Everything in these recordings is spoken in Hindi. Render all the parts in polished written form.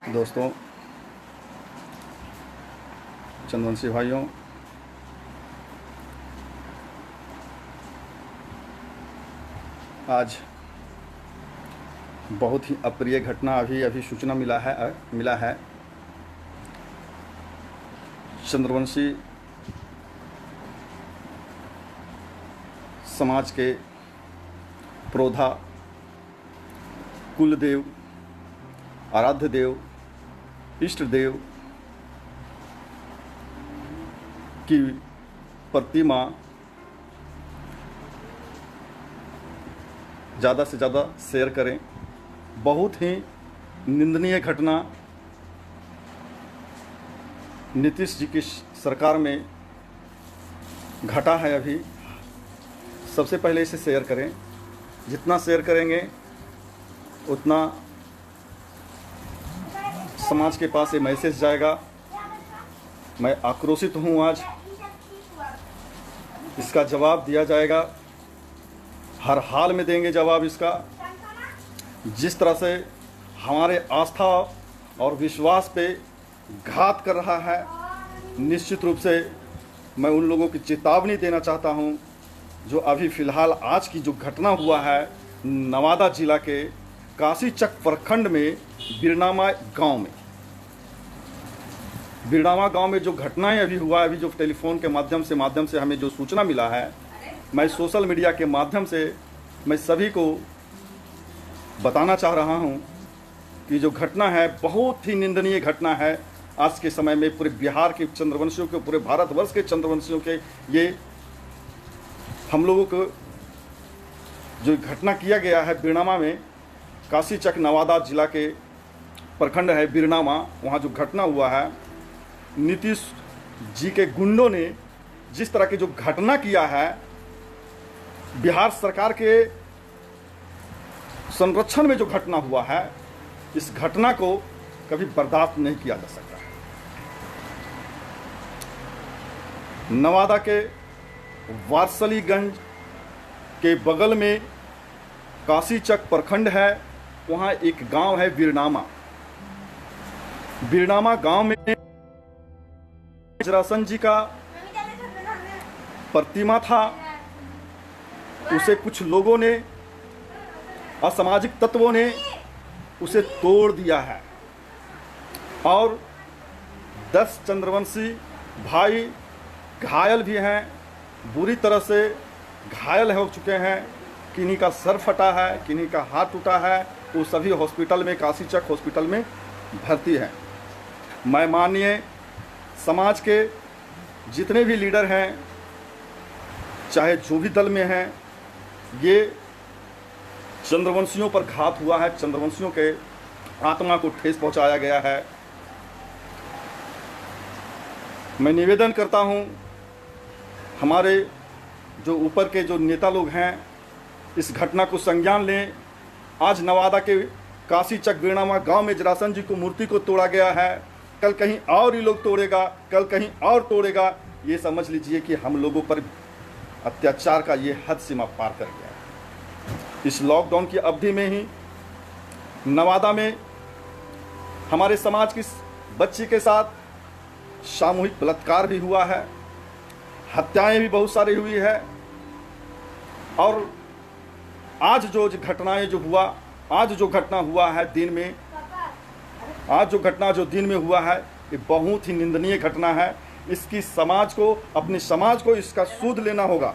दोस्तों, चंद्रवंशी भाइयों, आज बहुत ही अप्रिय घटना अभी सूचना मिला है। चंद्रवंशी समाज के प्रोधा, कुलदेव, आराध्य देव, इष्ट देव की प्रतिमा ज़्यादा से ज़्यादा शेयर करें। बहुत ही निंदनीय घटना नीतीश जी की सरकार में घटा है। अभी सबसे पहले इसे शेयर करें। जितना शेयर करेंगे उतना समाज के पास ये मैसेज जाएगा। मैं आक्रोशित हूँ। आज इसका जवाब दिया जाएगा, हर हाल में देंगे जवाब इसका। जिस तरह से हमारे आस्था और विश्वास पे घात कर रहा है, निश्चित रूप से मैं उन लोगों की चेतावनी देना चाहता हूँ जो अभी फ़िलहाल आज की जो घटना हुआ है नवादा जिला के काशीचक प्रखंड में बिरनामा गांव में जो घटनाएं अभी हुआ है, अभी जो टेलीफोन के माध्यम से हमें जो सूचना मिला है, मैं सोशल मीडिया के माध्यम से मैं सभी को बताना चाह रहा हूं कि जो घटना है बहुत ही निंदनीय घटना है। आज के समय में पूरे बिहार के चंद्रवंशियों के, पूरे भारतवर्ष के चंद्रवंशियों के, ये हम लोगों को जो घटना किया गया है बिरनामा में, काशीचक नवादा जिला के प्रखंड है बिरनामा, वहाँ जो घटना हुआ है, नीतीश जी के गुंडों ने जिस तरह की जो घटना किया है, बिहार सरकार के संरक्षण में जो घटना हुआ है, इस घटना को कभी बर्दाश्त नहीं किया जा सकता। नवादा के वारसलीगंज के बगल में काशीचक प्रखंड है, वहाँ एक गांव है बिरनामा गांव में वज्रासन जी का प्रतिमा था। उसे कुछ लोगों ने, असामाजिक तत्वों ने उसे तोड़ दिया है और 10 चंद्रवंशी भाई घायल भी हैं, बुरी तरह से घायल हो चुके हैं। किन्हीं का सर फटा है, किन्हीं का हाथ टूटा है। वो सभी हॉस्पिटल में, काशीचक हॉस्पिटल में भर्ती हैं। मैं माननीय समाज के जितने भी लीडर हैं, चाहे जो भी दल में हैं, ये चंद्रवंशियों पर घात हुआ है, चंद्रवंशियों के आत्मा को ठेस पहुंचाया गया है। मैं निवेदन करता हूं, हमारे जो ऊपर के जो नेता लोग हैं, इस घटना को संज्ञान लें। आज नवादा के काशीचक बिरनामा गांव में वज्रासन जी को मूर्ति को तोड़ा गया है, कल कहीं और ही लोग तोड़ेगा, कल कहीं और तोड़ेगा। ये समझ लीजिए कि हम लोगों पर अत्याचार का ये हद सीमा पार कर गया है। इस लॉकडाउन की अवधि में ही नवादा में हमारे समाज की बच्ची के साथ सामूहिक बलात्कार भी हुआ है, हत्याएं भी बहुत सारी हुई है। और आज जो घटनाएं जो हुआ, आज जो घटना हुआ है दिन में, आज जो घटना जो दिन में हुआ है, ये बहुत ही निंदनीय घटना है। इसकी समाज को, अपने समाज को इसका सूद लेना होगा,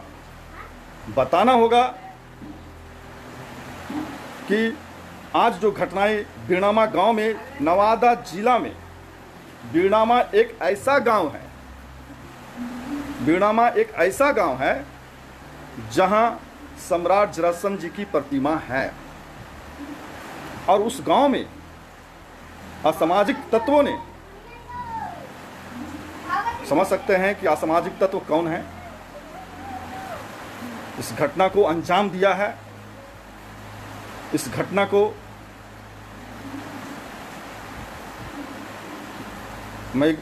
बताना होगा कि आज जो घटनाएं बिरनामा गांव में, नवादा जिला में, बिरनामा एक ऐसा गांव है जहां सम्राट वज्रासन जी की प्रतिमा है। और उस गांव में असामाजिक तत्वों ने, समझ सकते हैं कि असामाजिक तत्व कौन है, इस घटना को अंजाम दिया है। इस घटना को मैं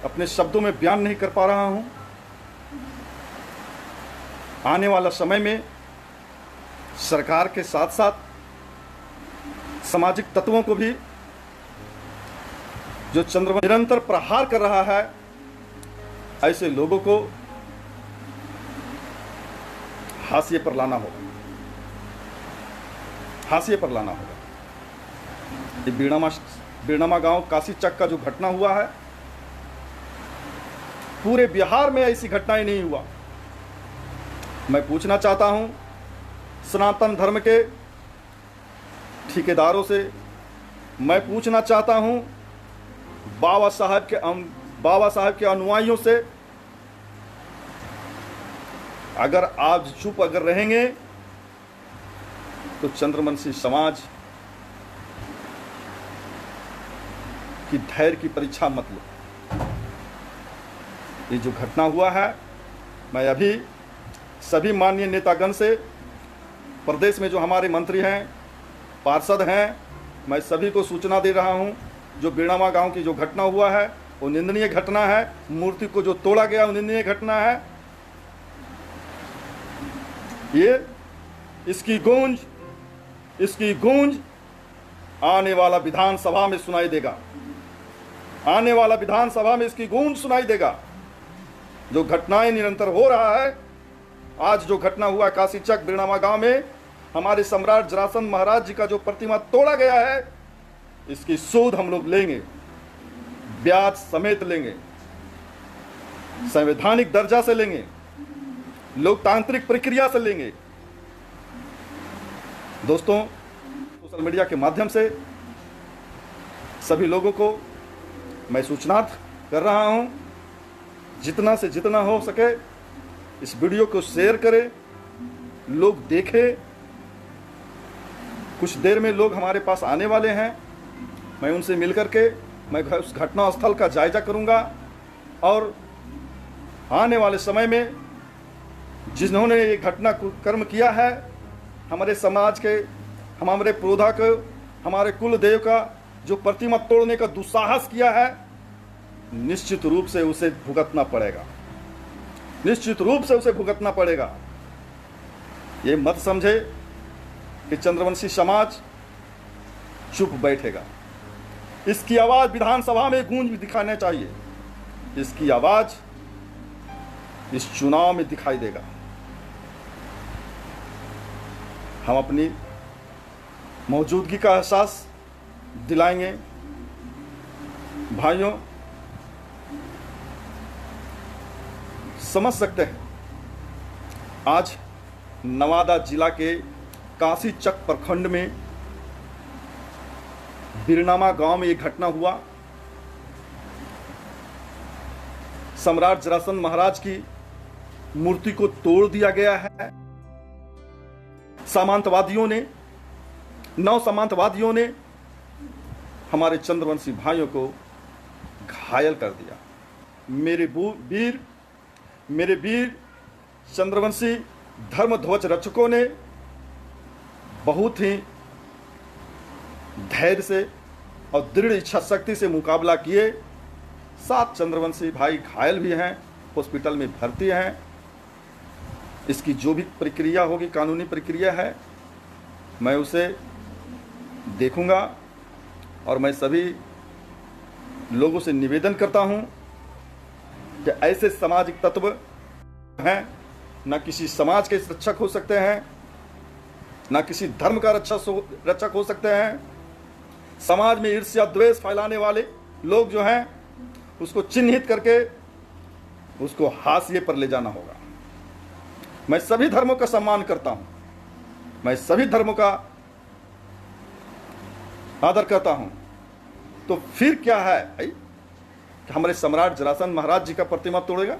अपने शब्दों में बयान नहीं कर पा रहा हूं। आने वाला समय में सरकार के साथ साथ सामाजिक तत्वों को भी जो चंद्रवंशी निरंतर प्रहार कर रहा है, ऐसे लोगों को हाशिए पर लाना होगा, हाशिए पर लाना होगा। ये बीड़ामा गांव काशीचक का जो घटना हुआ है, पूरे बिहार में ऐसी घटनाएं नहीं हुआ। मैं पूछना चाहता हूं सनातन धर्म के ठेकेदारों से, मैं पूछना चाहता हूं बाबा साहब के अनुयायियों से, अगर आज चुप अगर रहेंगे तो चंद्रवंशी समाज की धैर्य की परीक्षा मत लो। ये जो घटना हुआ है, मैं अभी सभी माननीय नेतागण से, प्रदेश में जो हमारे मंत्री हैं, पार्षद हैं, मैं सभी को सूचना दे रहा हूं, जो बीड़ामा गांव की जो घटना हुआ है वो निंदनीय घटना है। मूर्ति को जो तोड़ा गया वो निंदनीय घटना है। ये इसकी गूंज आने वाला विधानसभा में सुनाई देगा, आने वाला विधानसभा में इसकी गूंज सुनाई देगा। जो घटनाएं निरंतर हो रहा है, आज जो घटना हुआ काशीचक बीड़ामा गांव में, हमारे सम्राट जरासंध महाराज जी का जो प्रतिमा तोड़ा गया है, इसकी सूद हम लोग लेंगे, ब्याज समेत लेंगे, संवैधानिक दर्जा से लेंगे, लोकतांत्रिक प्रक्रिया से लेंगे। दोस्तों, सोशल मीडिया के माध्यम से सभी लोगों को मैं सूचना कर रहा हूं, जितना से जितना हो सके इस वीडियो को शेयर करें, लोग देखें। कुछ देर में लोग हमारे पास आने वाले हैं, मैं उनसे मिलकर के मैं उस घटना स्थल का जायजा करूंगा, और आने वाले समय में जिन्होंने ये घटना कर्म किया है, हमारे समाज के, हमारे पुरोधा को, हमारे कुल देव का जो प्रतिमा तोड़ने का दुस्साहस किया है, निश्चित रूप से उसे भुगतना पड़ेगा, निश्चित रूप से उसे भुगतना पड़ेगा। ये मत समझे कि चंद्रवंशी समाज चुप बैठेगा। इसकी आवाज विधानसभा में गूंज दिखाना चाहिए, इसकी आवाज इस चुनाव में दिखाई देगा। हम अपनी मौजूदगी का एहसास दिलाएंगे। भाइयों, समझ सकते हैं, आज नवादा जिला के काशीचक प्रखंड में बीड़ामा गांव में एक घटना हुआ। सम्राट जरासंध महाराज की मूर्ति को तोड़ दिया गया है। सामंतवादियों ने, नौ सामंतवादियों ने हमारे चंद्रवंशी भाइयों को घायल कर दिया। मेरे वीर चंद्रवंशी धर्म ध्वज रक्षकों ने बहुत ही धैर्य से और दृढ़ इच्छा शक्ति से मुकाबला किए। 7 चंद्रवंशी भाई घायल भी हैं, हॉस्पिटल में भर्ती हैं। इसकी जो भी प्रक्रिया होगी, कानूनी प्रक्रिया है, मैं उसे देखूंगा। और मैं सभी लोगों से निवेदन करता हूं कि ऐसे सामाजिक तत्व हैं, न किसी समाज के रक्षक हो सकते हैं, न किसी धर्म का रक्षक हो सकते हैं। समाज में ईर्ष्या द्वेष फैलाने वाले लोग जो हैं, उसको चिन्हित करके उसको हाशिए पर ले जाना होगा। मैं सभी धर्मों का सम्मान करता हूं, मैं सभी धर्मों का आदर करता हूं। तो फिर क्या है कि हमारे सम्राट जरासंध महाराज जी का प्रतिमा तोड़ेगा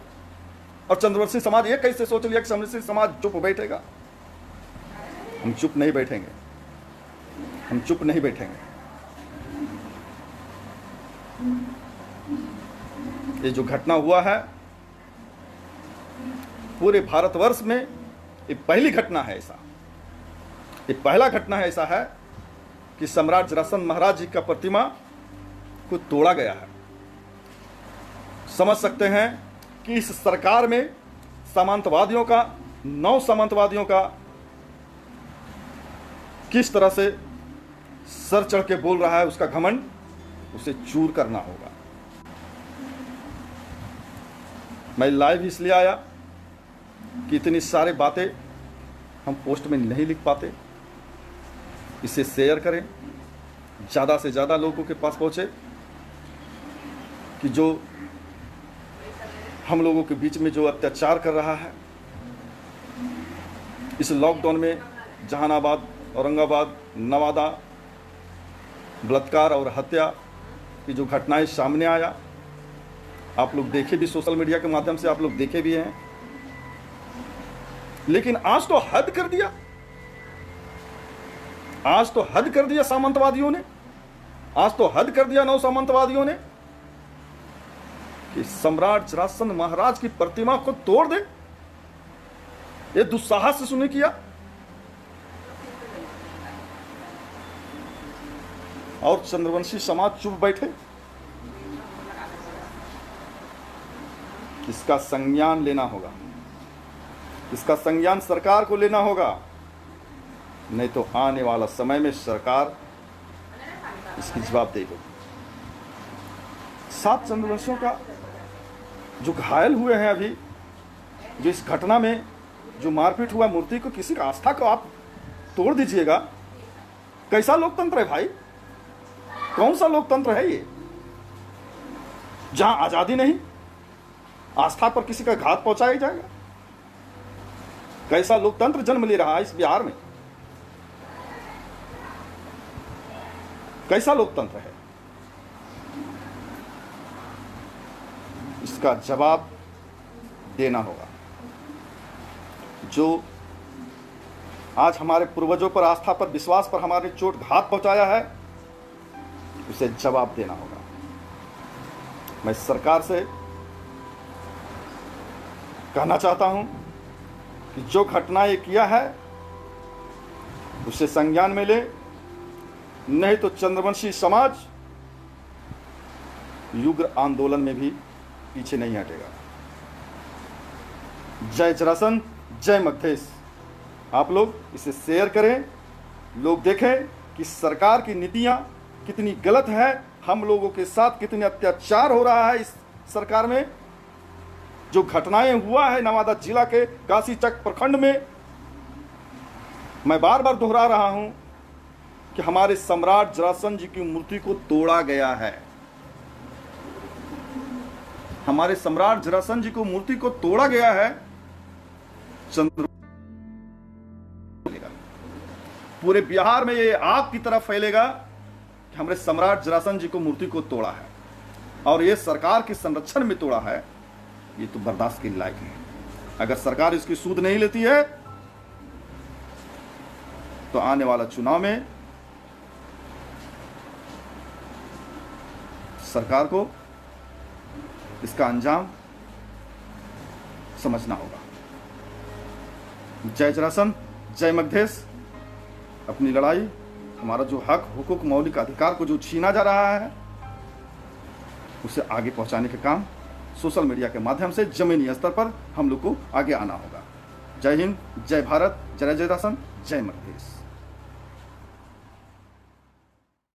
और चंद्रवंशी समाज ये कैसे सोच लिया कि चंद्रवंशी समाज चुप बैठेगा? हम चुप नहीं बैठेंगे, हम चुप नहीं बैठेंगे। ये जो घटना हुआ है पूरे भारतवर्ष में ये पहली घटना है, ऐसा ये पहला घटना है ऐसा है कि सम्राट जरासंध महाराज जी का प्रतिमा को तोड़ा गया है। समझ सकते हैं कि इस सरकार में सामंतवादियों का, 9 सामंतवादियों का किस तरह से सर चढ़ के बोल रहा है, उसका घमंड उसे चूर करना होगा। मैं लाइव इसलिए आया कि इतनी सारी बातें हम पोस्ट में नहीं लिख पाते। इसे शेयर करें, ज़्यादा से ज़्यादा लोगों के पास पहुँचे कि जो हम लोगों के बीच में जो अत्याचार कर रहा है, इस लॉकडाउन में जहानाबाद, औरंगाबाद, नवादा बलात्कार और हत्या की जो घटनाएं सामने आया, आप लोग देखे भी, सोशल मीडिया के माध्यम से आप लोग देखे भी हैं। लेकिन आज तो हद कर दिया, आज तो हद कर दिया सामंतवादियों ने, आज तो हद कर दिया नव सामंतवादियों ने कि सम्राट जरासंध महाराज की प्रतिमा को तोड़ दे। ये दुस्साहस से सुने किया। और चंद्रवंशी समाज चुप बैठे। इसका संज्ञान लेना होगा, इसका संज्ञान सरकार को लेना होगा, नहीं तो आने वाला समय में सरकार इसकी जवाब देगी। 7 चंद्रवंशियों का जो घायल हुए हैं अभी, जो इस घटना में जो मारपीट हुआ, मूर्ति को, किसी का आस्था को आप तोड़ दीजिएगा। कैसा लोकतंत्र है भाई? कौन सा लोकतंत्र है ये, जहां आजादी नहीं, आस्था पर किसी का घात पहुंचाया जाएगा? कैसा लोकतंत्र जन्म ले रहा है इस बिहार में? कैसा लोकतंत्र है? इसका जवाब देना होगा। जो आज हमारे पूर्वजों पर, आस्था पर, विश्वास पर हमारे चोट घात पहुंचाया है, उसे जवाब देना होगा। मैं सरकार से कहना चाहता हूं कि जो घटना ये किया है उसे संज्ञान में ले, नहीं तो चंद्रवंशी समाज युग आंदोलन में भी पीछे नहीं हटेगा। जय जरासंध, जय मगधेश। आप लोग इसे शेयर करें, लोग देखें कि सरकार की नीतियां कितनी गलत है, हम लोगों के साथ कितने अत्याचार हो रहा है। इस सरकार में जो घटनाएं हुआ है नवादा जिला के काशीचक प्रखंड में, मैं बार बार दोहरा रहा हूं कि हमारे सम्राट जरासंध जी की मूर्ति को तोड़ा गया है। हमारे सम्राट जरासंध जी को मूर्ति को तोड़ा गया है। चंद्र पूरे बिहार में ये आग की तरह फैलेगा कि हमारे सम्राट जरासंध जी को मूर्ति को तोड़ा है, और ये सरकार के संरक्षण में तोड़ा है। ये तो बर्दाश्त के लायक है। अगर सरकार इसकी सूद नहीं लेती है तो आने वाला चुनाव में सरकार को इसका अंजाम समझना होगा। जय जरासंध, जय मगधेश। अपनी लड़ाई, हमारा जो हक, हुकूक, मौलिक अधिकार को जो छीना जा रहा है, उसे आगे पहुंचाने का काम सोशल मीडिया के माध्यम से जमीनी स्तर पर हम लोग को आगे आना होगा। जय हिंद, जय भारत, जय जरासंध, जय मगधेश।